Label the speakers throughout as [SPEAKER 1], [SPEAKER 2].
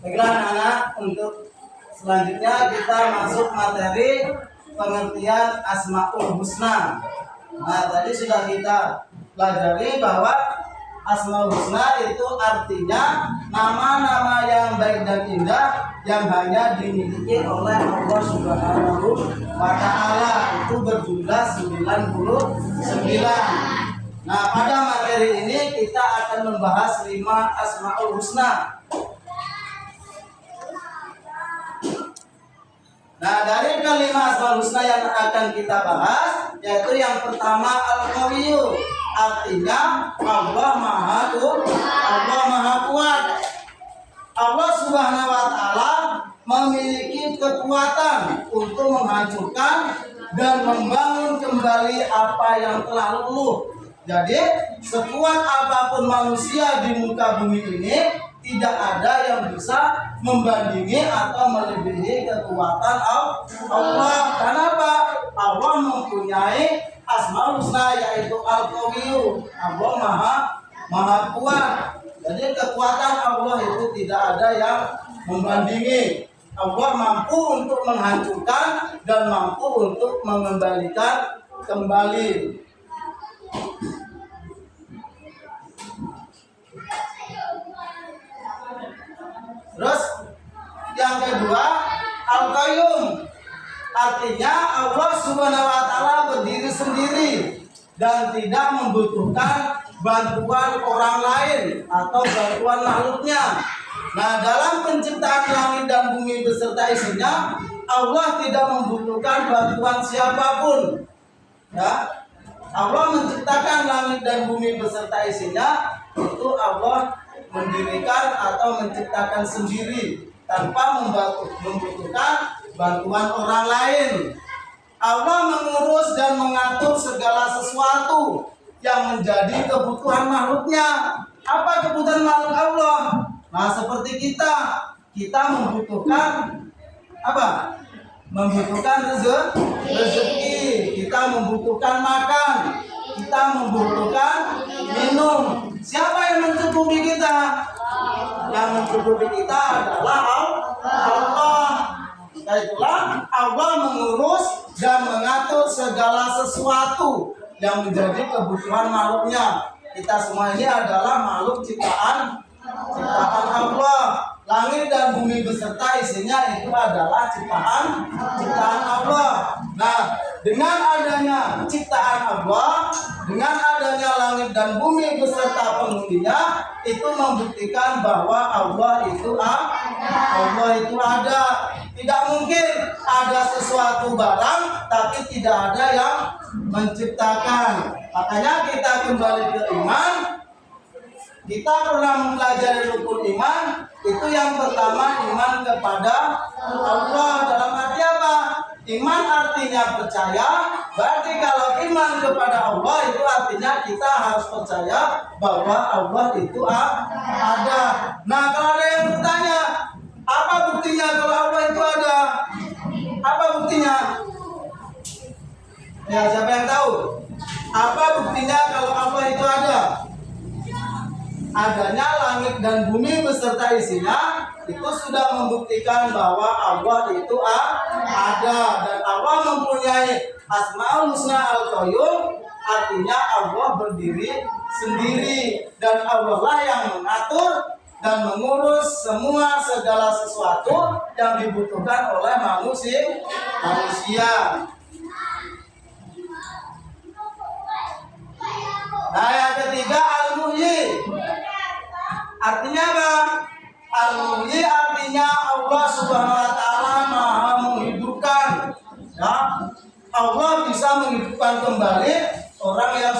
[SPEAKER 1] Baiklah anak-anak, untuk selanjutnya kita masuk materi pengertian Asmaul Husna. Nah, tadi sudah kita pelajari bahwa Asmaul Husna itu artinya nama-nama yang baik dan indah yang hanya dimiliki oleh Allah Subhanahu wa Ta'ala, itu berjumlah 99. Nah, pada materi ini kita akan membahas 5 Asmaul Husna. Nah, dari kelima Asmaul Husna yang akan kita bahas, yaitu yang pertama Al-Qawiyyu, artinya Allah Maha Kuat. Allah Subhanahu wa Ta'ala memiliki kekuatan untuk menghancurkan dan membangun kembali apa yang telah luluh. Jadi, sekuat apapun manusia di muka bumi ini, tidak ada yang bisa membandingi atau melebihi kekuatan Allah. Kenapa? Allah mempunyai Asmaul Husna, yaitu Al-Qawiyyu. Allah Maha Kuat. Jadi kekuatan Allah itu tidak ada yang membandingi. Allah mampu untuk menghancurkan dan mampu untuk mengembalikan kembali. Terus yang kedua Al-Qayyum, artinya Allah Subhanahu wa Ta'ala berdiri sendiri dan tidak membutuhkan bantuan orang lain atau bantuan makhluknya. Nah, dalam penciptaan langit dan bumi beserta isinya, Allah tidak membutuhkan bantuan siapapun. Ya, Allah menciptakan langit dan bumi beserta isinya, itu Allah mendirikan atau menciptakan sendiri tanpa membutuhkan bantuan orang lain. Allah mengurus dan mengatur segala sesuatu yang menjadi kebutuhan makhluknya. Apa kebutuhan makhluk Allah? Nah, seperti kita membutuhkan apa? Membutuhkan rezeki, kita membutuhkan makan, kita membutuhkan minum. Siapa yang mencukupi kita? Yang mencukupi kita adalah Allah. Itulah Allah mengurus dan mengatur segala sesuatu yang menjadi kebutuhan makhluknya. Kita semua ini adalah makhluk ciptaan Allah. Langit dan bumi beserta isinya itu adalah ciptaan Allah. Nah, dengan adanya ciptaan Allah, dengan adanya langit dan bumi beserta penghuninya, itu membuktikan bahwa Allah itu ada. Tidak mungkin ada sesuatu barang tapi tidak ada yang menciptakan. Makanya kita kembali ke iman. Kita pernah mempelajari rukun iman. Itu yang pertama, iman kepada Allah. Dalam arti apa? Iman artinya percaya. Berarti kalau iman kepada Allah itu artinya kita harus percaya bahwa Allah itu ada. Nah, kalau ada yang bertanya, apa buktinya kalau Allah itu ada? Apa buktinya? Ya, siapa yang tahu? Apa buktinya kalau Allah itu ada? Adanya langit dan bumi beserta isinya itu sudah membuktikan bahwa Allah itu ada, dan Allah mempunyai Asmaul Husna Al-Qayyum, artinya Allah berdiri sendiri dan Allah lah yang mengatur dan mengurus segala sesuatu yang dibutuhkan oleh manusia. Nah, yang ketiga Al-Muhyi. Artinya apa? Al-Muhyi artinya Allah Subhanahu wa Ta'ala Maha menghidupkan. Ya, Allah bisa menghidupkan kembali orang yang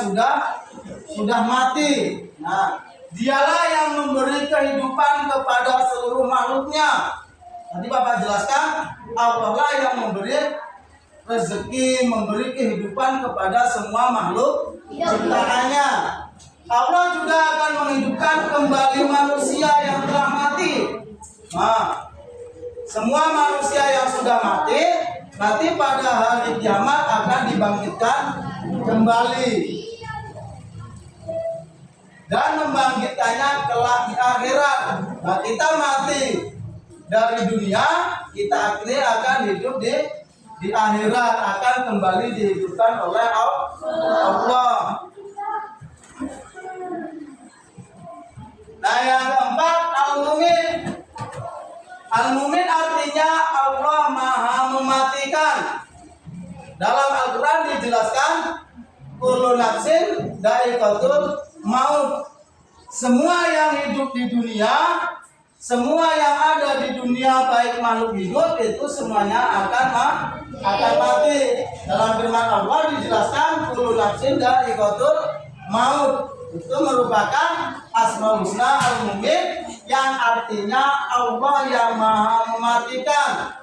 [SPEAKER 1] sudah mati. Nah, Dialah yang memberi kehidupan kepada seluruh makhluknya. Tadi Bapak jelaskan, Allah lah yang memberi rezeki, memberi kehidupan kepada semua makhluk ciptaannya. Allah juga akan menghidupkan kembali manusia yang telah mati. Nah, semua manusia yang sudah mati nanti pada hari kiamat akan dibangkitkan kembali dan membangkitkannya kelak di akhirat. Nah, kita mati dari dunia, kita ini akan hidup di akhirat, akan kembali dihidupkan oleh Allah. Nah, yang keempat, al-mumin. Al-mumin artinya Allah Maha mematikan. Dalam Al-Quran dijelaskan, kullu nafsin dha'iqatul maut. Semua yang hidup di dunia, semua yang ada di dunia baik makhluk hidup itu semuanya akan mati. Dalam firman Allah dijelaskan kullu nafsin dha'iqatul maut. Itu merupakan Asmaul Husna Al-Mumin yang artinya Allah yang Maha mematikan.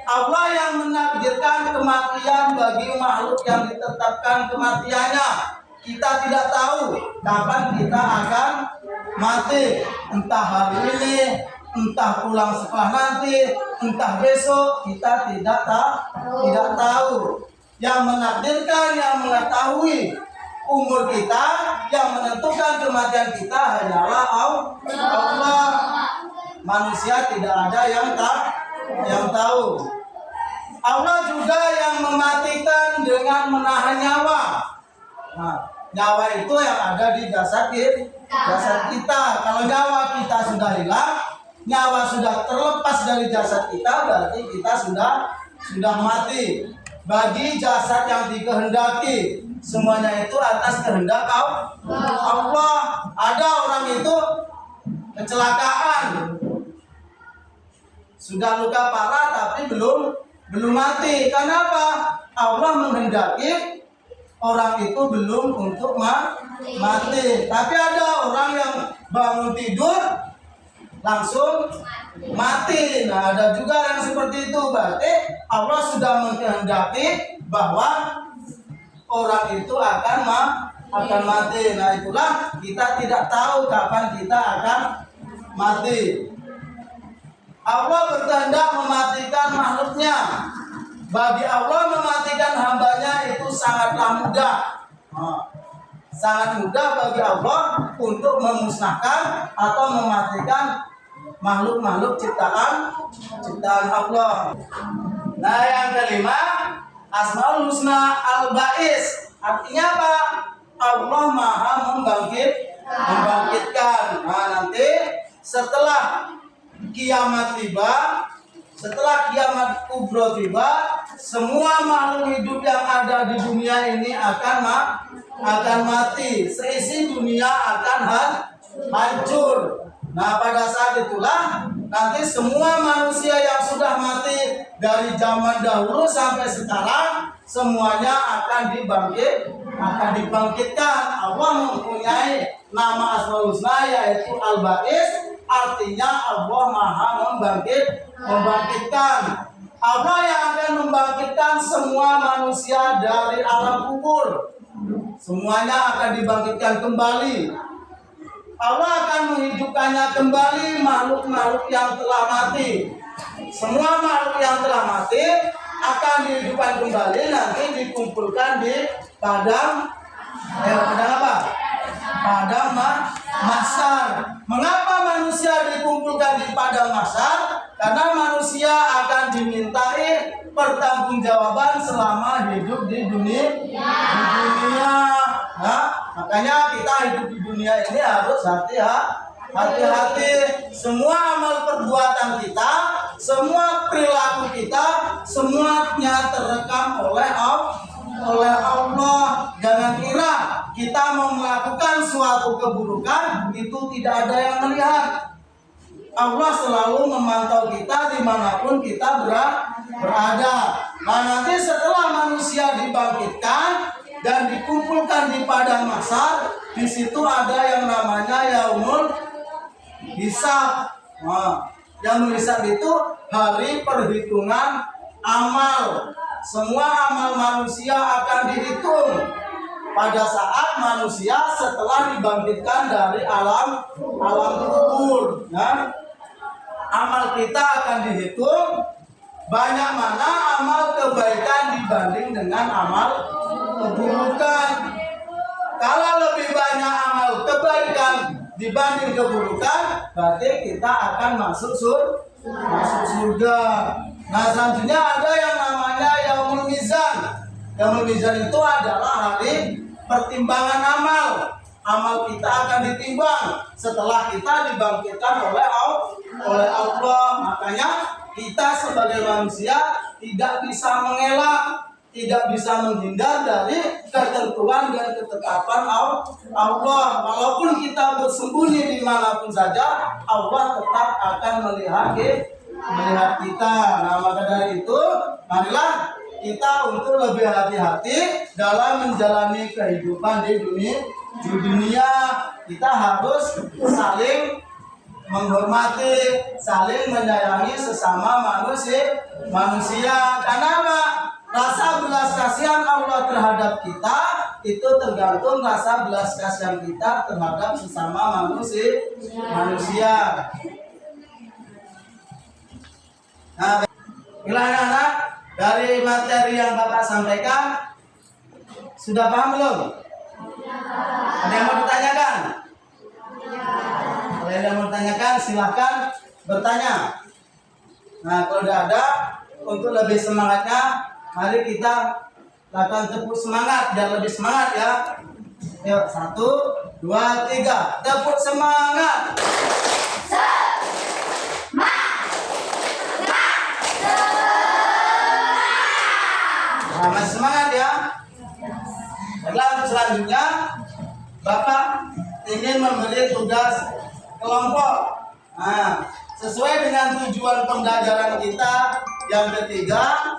[SPEAKER 1] Allah yang menakdirkan kematian bagi makhluk yang ditetapkan kematiannya. Kita tidak tahu kapan kita akan mati. Entah hari ini, entah pulang setelah nanti, entah besok, kita tidak tahu. Yang menakdirkan, yang mengetahui umur kita, yang menentukan kematian kita hanyalah Allah. Manusia tidak ada yang tahu. Allah juga yang mematikan dengan menahan nyawa. Nah, nyawa itu yang ada di jasad kita. Kalau nyawa kita sudah hilang, nyawa sudah terlepas dari jasad kita, berarti kita sudah mati. Bagi jasad yang dikehendaki, semuanya itu atas kehendak Allah. Ada orang itu kecelakaan, sudah luka parah tapi belum mati. Kenapa? Allah menghendaki orang itu belum untuk mati. Tapi ada orang yang bangun tidur langsung mati. Nah, ada juga yang seperti itu. Berarti Allah sudah menghendaki bahwa orang itu akan mati. Nah, itulah kita tidak tahu kapan kita akan mati. Allah berkehendak mematikan makhluknya. Bagi Allah mematikan hambanya itu sangatlah mudah. Sangat mudah bagi Allah untuk memusnahkan atau mematikan makhluk-makhluk ciptaan Allah. Nah, yang kelima, Asmaul Husna Al-Ba'is. Artinya apa? Allah Maha membangkitkan. Nah, nanti setelah kiamat tiba, setelah kiamat kubro tiba, semua makhluk hidup yang ada di dunia ini akan mati. Seisi dunia akan hancur. Nah, pada saat itulah nanti semua manusia yang sudah mati dari zaman dahulu sampai sekarang semuanya akan dibangkitkan. Allah mempunyai nama Asmaul Husna yaitu Al-Ba'is. Artinya Allah Maha membangkitkan. Allah yang akan membangkitkan semua manusia dari alam kubur. Semuanya akan dibangkitkan kembali. Allah akan menghidupkannya kembali makhluk-makhluk yang telah mati. Semua makhluk yang telah mati akan dihidupkan kembali, nanti dikumpulkan di padang apa? Padang mahsyar. Mengapa manusia dikumpulkan di padang mahsyar? Karena manusia akan dimintai pertanggungjawaban selama hidup di dunia. Nah, makanya kita hidup di dunia ini harus hati-hati. Semua amal perbuatan kita, semua perilaku kita, semuanya terekam oleh Allah. Jangan kira kita mau melakukan suatu keburukan itu tidak ada yang melihat. Allah selalu memantau kita dimanapun kita berada. Nah, nanti setelah manusia dibangkitkan dan dikumpulkan di padang mahsyar, di situ ada yang namanya yaumul hisab. Nah, yaumul hisab itu hari perhitungan amal. Semua amal manusia akan dihitung pada saat manusia setelah dibangkitkan dari alam kubur. Nah, amal kita akan dihitung, banyak mana amal kebaikan dibanding dengan amal keburukan. Kalau lebih banyak amal kebaikan dibanding keburukan, berarti kita akan masuk masuk surga. Nah, selanjutnya ada yang namanya Yaumul Mizan. Yaumul Mizan itu adalah hari pertimbangan amal. Amal kita akan ditimbang setelah kita dibangkitkan oleh Allah. Makanya kita sebagai manusia tidak bisa mengelak, tidak bisa menghindar dari ketentuan dan ketetapan Allah. Walaupun kita bersembunyi dimanapun saja, Allah tetap akan melihat kita. Nah, maka dari itu, marilah kita untuk lebih hati-hati dalam menjalani kehidupan di dunia. Kita harus saling menghormati, saling menyayangi sesama manusia. Karena apa? Rasa belas kasihan Allah terhadap kita itu tergantung rasa belas kasihan kita terhadap sesama manusia. Nah, bila anak-anak dari materi yang Bapak sampaikan sudah paham belum? Ada yang mau ditanyakan? Kalau ada yang mau ditanyakan silahkan bertanya. Nah, kalau sudah ada, untuk lebih semangatnya, mari kita lakukan tepuk semangat biar lebih semangat ya. Yuk, 1, 2, 3, tepuk semangat. Nah, masih semangat ya. Baiklah, selanjutnya Bapak ingin memberi tugas kelompok. Nah, sesuai dengan tujuan pembelajaran kita yang ketiga,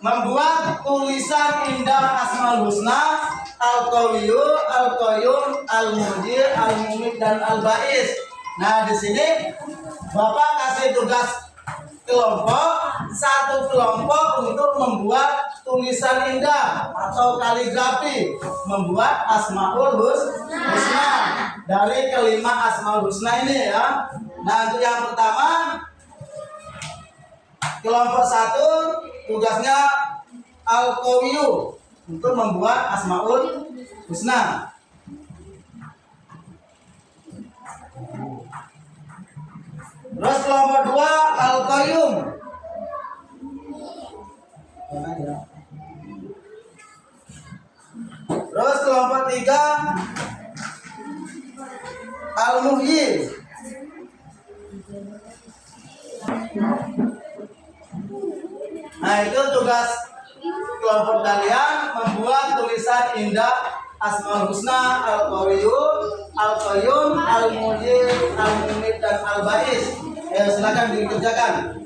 [SPEAKER 1] membuat tulisan indah Asmaul Husna, Al-Qawiyyu, Al-Qayyum, Al-Mujir, Al-Mumit, dan Al-Ba'is. Nah, di sini Bapak kasih tugas kelompok, satu kelompok untuk membuat tulisan indah atau kaligrafi, membuat Asmaul Husna dari kelima Asmaul Husna ini ya. Nah, untuk yang pertama, kelompok 1 tugasnya Al-Qawiyyu untuk membuat Asmaul Husna. Terus kelompok 2 Al-Qayyum. Terus kelompok 3 Al-Muhyi. Nah, itu tugas kelompok kalian, membuat tulisan indah Asmaul Husna, Al-Qawiyyu, Al-Qayyum, Al-Mujir, Al-Mumit, dan Al-Ba'is. Ya, silakan dikerjakan.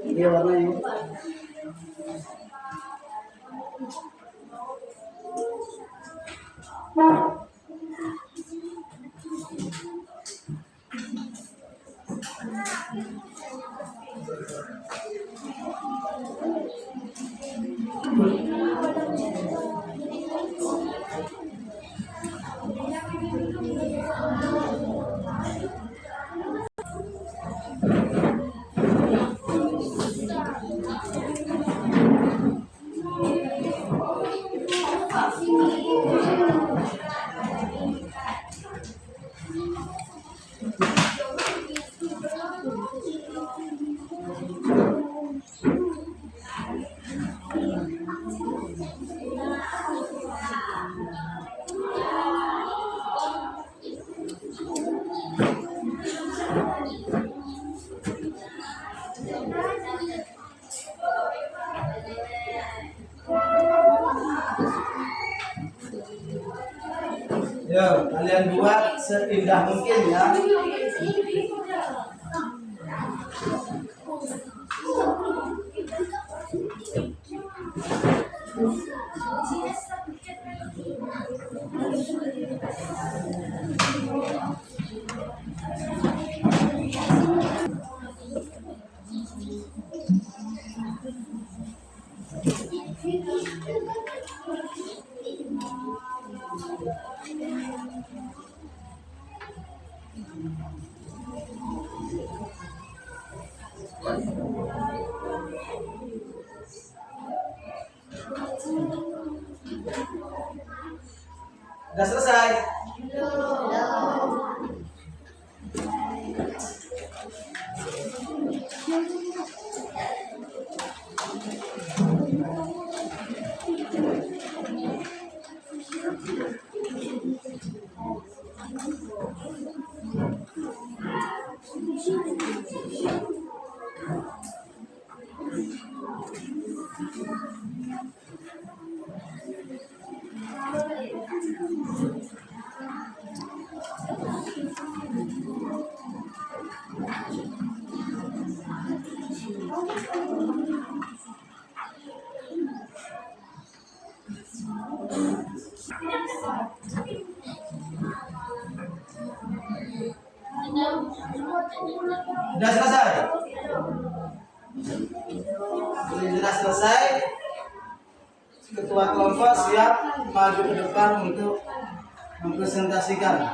[SPEAKER 1] Ini warnanya. Yo, kalian buat seindah mungkin ya. Udah selesai? Sudah selesai? Sudah selesai. Ketua kelompok siap maju ke depan untuk mempresentasikan.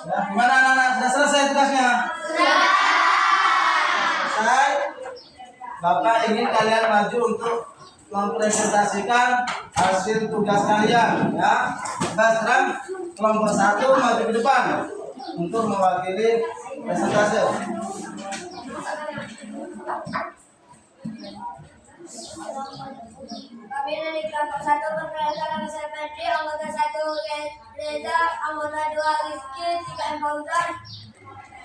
[SPEAKER 1] Nah, gimana anak-anak? Sudah selesai tugasnya? Selesai. Bapak ingin kalian maju untuk mempresentasikan hasil tugas kalian, ya. Sekarang kelompok 1 maju ke depan untuk mewakili presentasi.
[SPEAKER 2] Kami dari kelompok 1 berperasaan nama saya Fetri, anggota 1 Reza, anggota 2 Rizky, 3 Fauzan.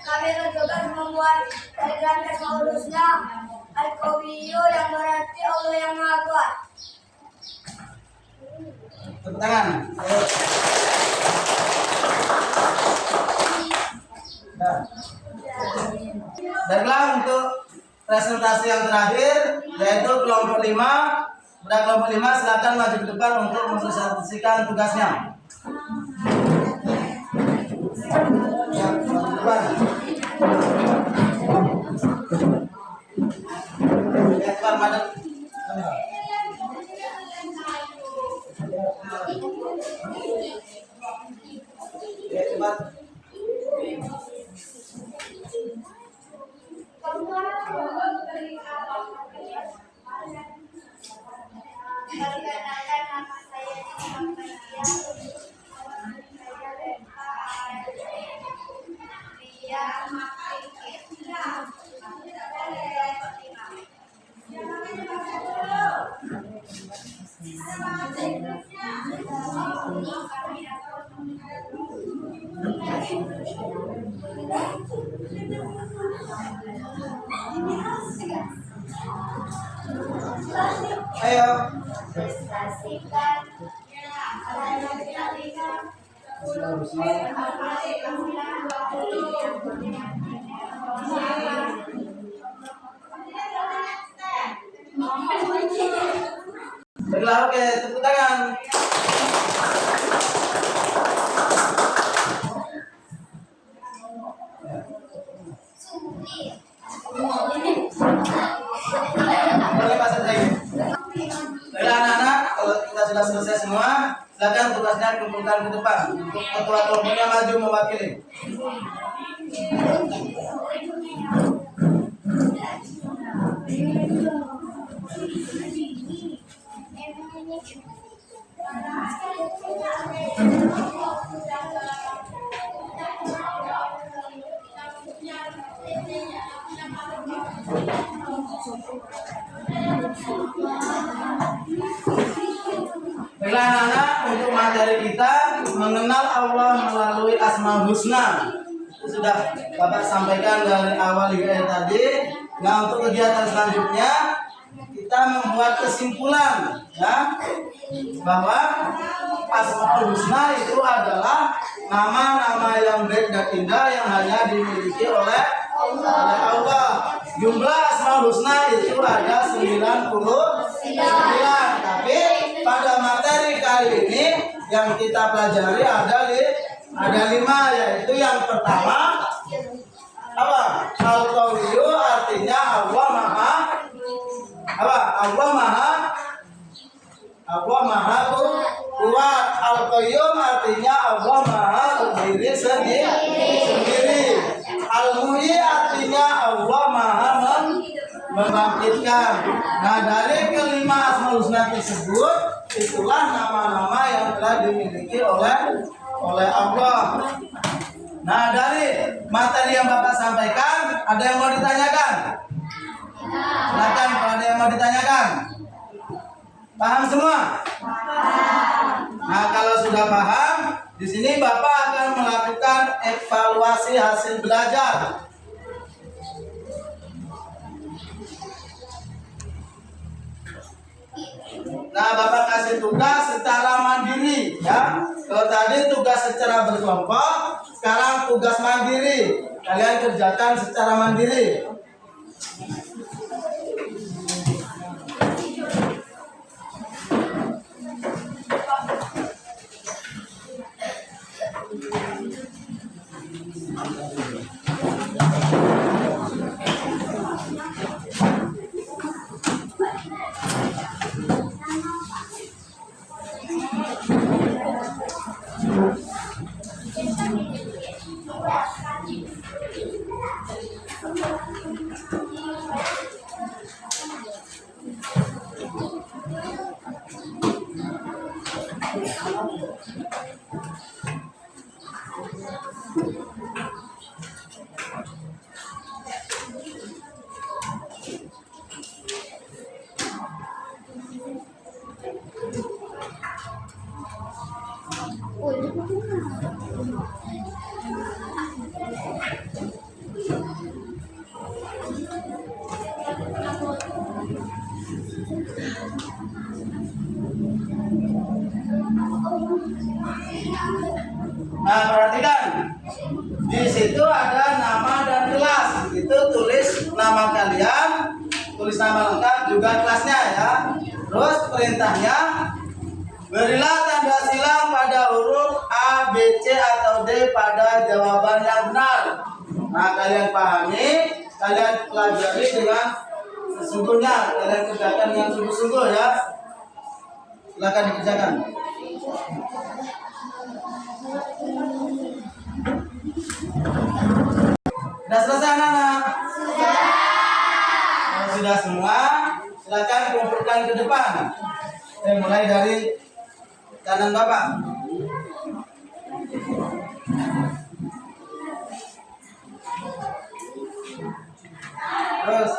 [SPEAKER 2] Kami bertugas membuat telegram Asmaul-Husna Al-Qawiyyu yang berarti Allah yang Maha Kuat.
[SPEAKER 1] Tepuk tangan. Ayo. Nah. Baiklah, untuk presentasi yang terakhir yaitu kelompok 5. Pada kelompok 5 silakan maju ke depan untuk mempresentasikan tugasnya. Ya, maju ke depan. Ya, depan maju. Ya, cepat.
[SPEAKER 2] Perkenalkan, nama saya Muhammad
[SPEAKER 1] Ayo.
[SPEAKER 2] Prestasikan
[SPEAKER 1] Baiklah, oke, tepuk tangan. Boleh Pak Satria. Baiklah anak-anak, kalau kita sudah selesai semua, silakan tugasnya kumpulkan ke depan. Untuk ketua kelompoknya maju mewakili. Baiklah anak-anak, untuk materi kita mengenal Allah melalui Asmaul Husna itu sudah Bapak sampaikan dari awal hingga tadi. Nah, untuk kegiatan selanjutnya kita membuat kesimpulan ya, bahwa Asmaul Husna itu adalah nama-nama yang baik dan indah yang hanya dimiliki oleh Allah. Jumlah Asmaul Husna itu ada 99. Tapi pada materi kali ini yang kita pelajari ada 5, yaitu yang pertama apa? Al-Qawiyyu artinya Allah Maha apa? Allah Maha kuat. Al-Qayyum artinya Allah Maha berdiri sendiri. Al-Muhyi artinya Allah Maha membangkitkan. Nah, dari kelima Asmaul Husna tersebut itulah nama-nama yang telah dimiliki oleh Allah. Nah, dari materi yang Bapak sampaikan, ada yang mau ditanyakan? Silakan kalau ada yang mau ditanyakan. Paham semua? Nah, kalau sudah paham, di sini Bapak akan melakukan evaluasi hasil belajar. Nah, Bapak kasih tugas secara mandiri ya. Kalau tadi tugas secara berkelompok, sekarang tugas mandiri. Kalian kerjakan secara mandiri. Nah, perhatikan. Di situ ada nama dan kelas. Itu tulis nama kalian, tulis nama lengkap juga kelasnya ya. Terus perintahnya, berilah tanda silang pada huruf A, B, C atau D pada jawaban yang benar. Nah, kalian pahami, kalian pelajari dengan sesungguhnya, kalian kerjakan dengan sungguh-sungguh ya. Silakan dikerjakan. Sudah selesai anak-anak? Kalau sudah semua, silakan kumpulkan ke depan. Mulai dari kanan Bapak. Terus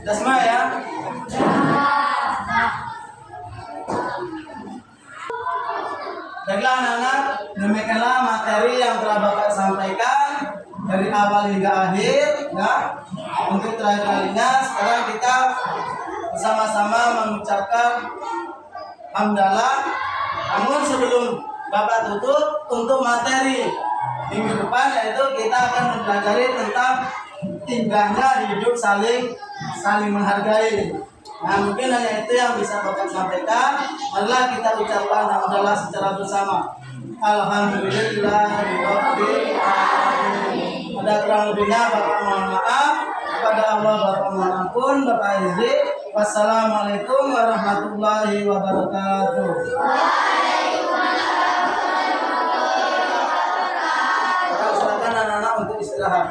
[SPEAKER 1] sudah semua ya? Baiklah anak-anak, demikianlah materi yang telah Bapak sampaikan dari awal hingga akhir ya. Untuk terakhir kalinya sekarang kita bersama-sama mengucapkan hamdalah. Namun sebelum Bapak tutup, untuk materi minggu depan yaitu kita akan mempelajari tentang indahnya hidup saling menghargai. Nah, mungkin hanya itu yang bisa Bapak sampaikan. Marilah kita ucapkan hamdalah secara bersama. Alhamdulillahirabbil alamin. Ada kurang lebihnya Bapak mohon maaf. Kepada Allah Bapak mohon ampun. Bapak izin. Wassalamualaikum warahmatullahi wabarakatuh. Silakan anak-anak untuk istirahat.